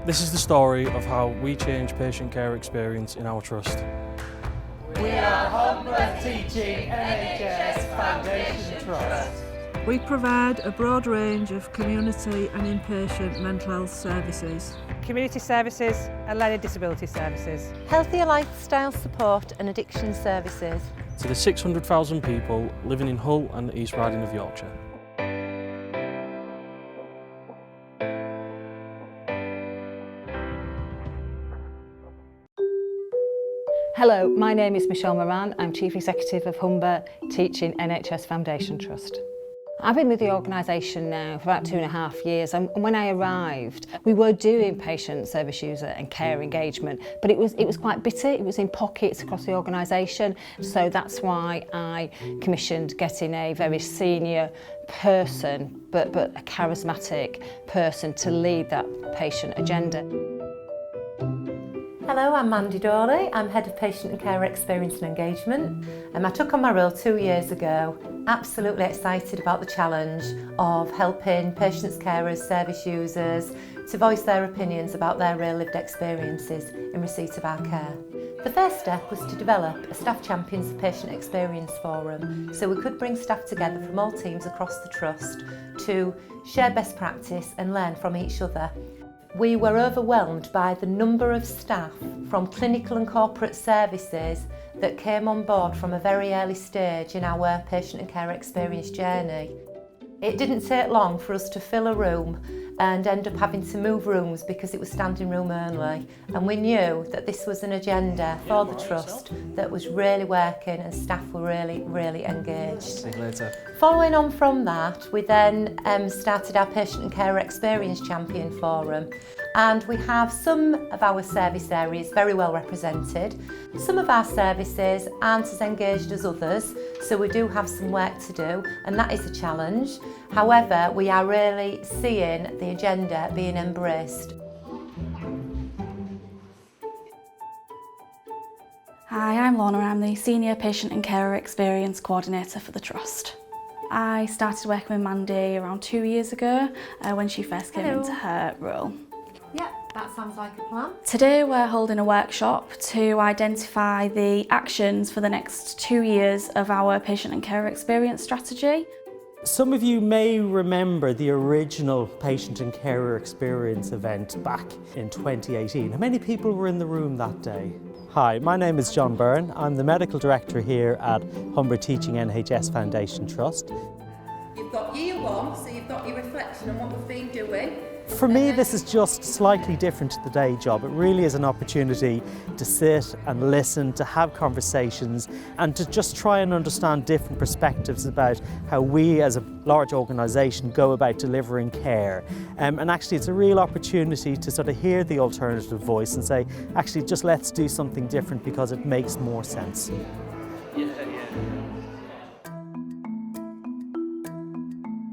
This is the story of how we change patient care experience in our trust. We are Humber Teaching NHS Foundation Trust. We provide a broad range of community and inpatient mental health services. Community services and learning disability services. Healthier lifestyle support and addiction services. To the 600,000 people living in Hull and the East Riding of Yorkshire. Hello, my name is Michele Moran. I'm Chief Executive of Humber Teaching NHS Foundation Trust. I've been with the organisation now for about 2.5 years, and when I arrived we were doing patient, service user and care engagement, but it was quite bitter. It was in pockets across the organisation, so that's why I commissioned getting a very senior person but a charismatic person to lead that patient agenda. Hello, I'm Dolly. I'm Head of Patient and Care Experience and Engagement, and I took on my role 2 years ago. Absolutely excited about the challenge of helping patients, carers, service users to voice their opinions about their real lived experiences in receipt of our care. The first step was to develop a Staff Champions of Patient Experience Forum, so we could bring staff together from all teams across the Trust to share best practice and learn from each other. We were overwhelmed by the number of staff from clinical and corporate services that came on board from a very early stage in our patient and care experience journey. It didn't take long for us to fill a room and end up having to move rooms because it was standing room only, and we knew that this was an agenda for the Trust that was really working and staff were really engaged. See you later. Following on from that, we then started our Patient and Care Experience Champion Forum, and we have some of our service areas very well represented. Some of our services aren't as engaged as others, so we do have some work to do, and that is a challenge. However, we are really seeing the agenda being embraced. Hi, I'm Lorna. I'm the Senior Patient and Carer Experience Coordinator for the Trust. I started working with Mandy around 2 years ago when she first came into her role. Yeah, that sounds like a plan. Today we're holding a workshop to identify the actions for the next 2 years of our Patient and Carer Experience strategy. Some of you may remember the original Patient and Carer Experience event back in 2018. How many people were in the room that day? Hi, my name is John Byrne. I'm the Medical Director here at Humber Teaching NHS Foundation Trust. You've got year one, so you've got your reflection on what we've been doing. For me, this is just slightly different to the day job. It really is an opportunity to sit and listen, to have conversations, and to just try and understand different perspectives about how we as a large organisation go about delivering care. And actually it's a real opportunity to sort of hear the alternative voice and say, actually just let's do something different because it makes more sense.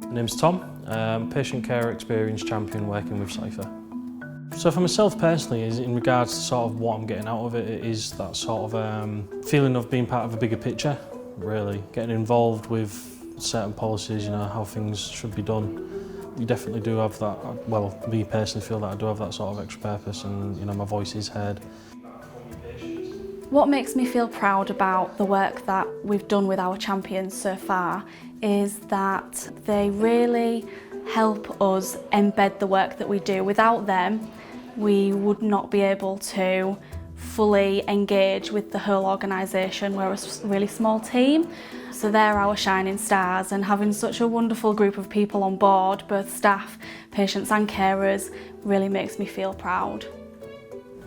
My name's Tom. Patient Care Experience Champion working with Cypher. So for myself personally, is in regards to sort of what I'm getting out of it, it is that sort of feeling of being part of a bigger picture, really. Getting involved with certain policies, you know, how things should be done. You definitely do have that, well, me personally feel that I do have that sort of extra purpose and, you know, my voice is heard. What makes me feel proud about the work that we've done with our champions so far is that they really help us embed the work that we do. Without them, we would not be able to fully engage with the whole organisation. We're a really small team, so they're our shining stars, and having such a wonderful group of people on board, both staff, patients and carers, really makes me feel proud.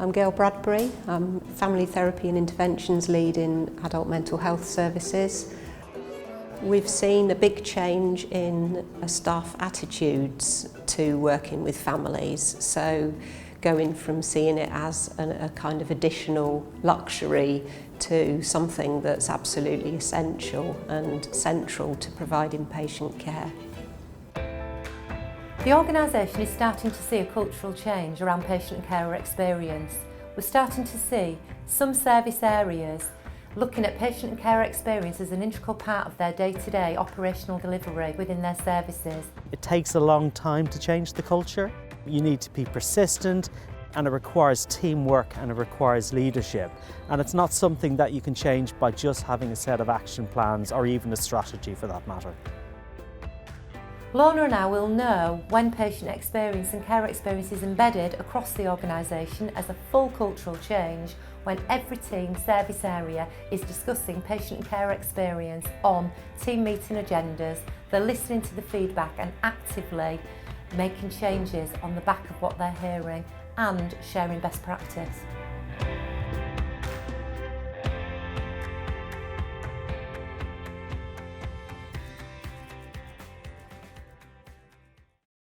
I'm Gayle Bradbury. I'm Family Therapy and Interventions Lead in Adult Mental Health Services. We've seen a big change in staff attitudes to working with families, so going from seeing it as a kind of additional luxury to something that's absolutely essential and central to providing patient care. The organisation is starting to see a cultural change around patient and carer experience. We're starting to see some service areas looking at patient and carer experience as an integral part of their day-to-day operational delivery within their services. It takes a long time to change the culture. You need to be persistent, and it requires teamwork and it requires leadership. And it's not something that you can change by just having a set of action plans or even a strategy for that matter. Lorna and I will know when patient experience and care experience is embedded across the organisation as a full cultural change, when every team service area is discussing patient and care experience on team meeting agendas, they're listening to the feedback and actively making changes on the back of what they're hearing and sharing best practice.